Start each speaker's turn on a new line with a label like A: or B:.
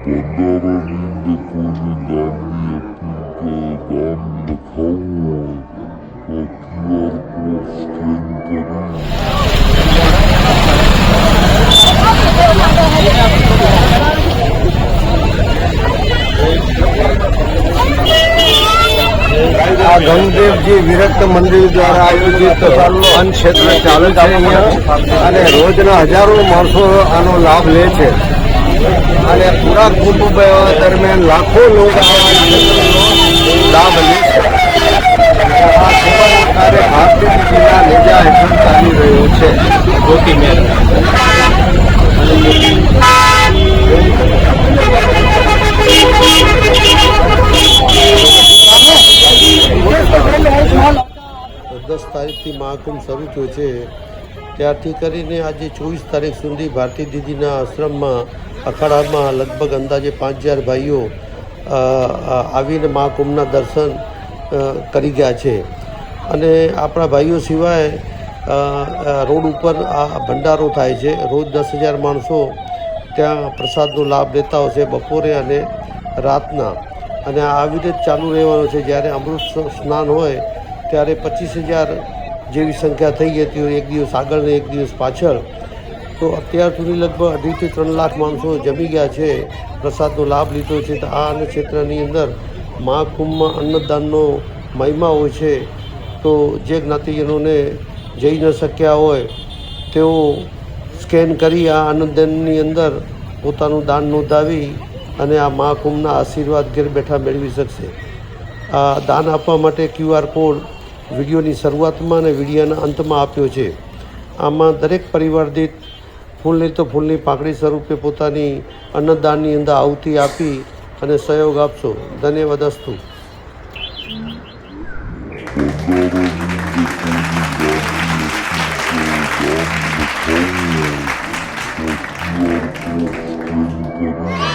A: ભંડારાની કોઈને દાનની દાન લખાવવું હોય તો QR કોડ સ્કેન કરી
B: આ ગંગદેવજી વિરક્ત મંદિર દ્વારા આયોજિત અન્ન ક્ષેત્ર ચાલુ છે અહીંયા અને રોજના હજારો માણસો આનો લાભ લે છે અને પૂરા કુટુંબ દરમિયાન લાખો લોકો લાભ લે છે. આ સેવાનો કાર્ય ભારતીજીના નેજા હેઠળ ચાલી રહ્યો છે. મોટી
C: દસ તારીખથી મહાકુંભ શરૂ થયો છે. ત્યારથી કરીને આજે 24 તારીખ સુધી ભારતી દીદીના આશ્રમમાં અખાડામાં લગભગ અંદાજે 5000 ભાઈઓ આવીને મહાકુંભના દર્શન કરી ગયા છે. અને આપણા ભાઈઓ સિવાય રોડ ઉપર આ ભંડારો થાય છે. રોજ 10,000 માણસો ત્યાં પ્રસાદનો લાભ લેતા હોય છે બપોરે અને રાતના. અને આવી રીતે ચાલુ રહેવાનું છે. જ્યારે અમૃત સ્નાન હોય ત્યારે 25,000 જેવી સંખ્યા થઈ જતી હોય, એક દિવસ આગળ ને એક દિવસ પાછળ. તો અત્યાર સુધી લગભગ 2.5 થી 3 લાખ માણસો જમી ગયા છે, પ્રસાદનો લાભ લીધો છે. તો આ અન્ન ક્ષેત્રની અંદર મહાકુંભમાં અન્નદાનનો મહિમા હોય છે. તો જે જ્ઞાતિજનોને જઈ ન શક્યા હોય તેઓ સ્કેન કરી આ અન્નદાનની અંદર પોતાનું દાન નોંધાવી અને આ મહાકુંભના આશીર્વાદ ઘેર બેઠા મેળવી શકશે. આ દાન આપવા માટે QR કોડ વિડીયોની શરૂઆતમાં અને વિડીયોના અંતમાં આપ્યો છે. આમાં દરેક પરિવાર દીઠ ફૂલની તો ફૂલની પાંખડી સ્વરૂપે પોતાની અન્નદાનની અંદર આહુતિ આપી અને સહયોગ આપશો. ધન્યવાદ અસ્તુ.
A: QR કોડ સ્કેન કરી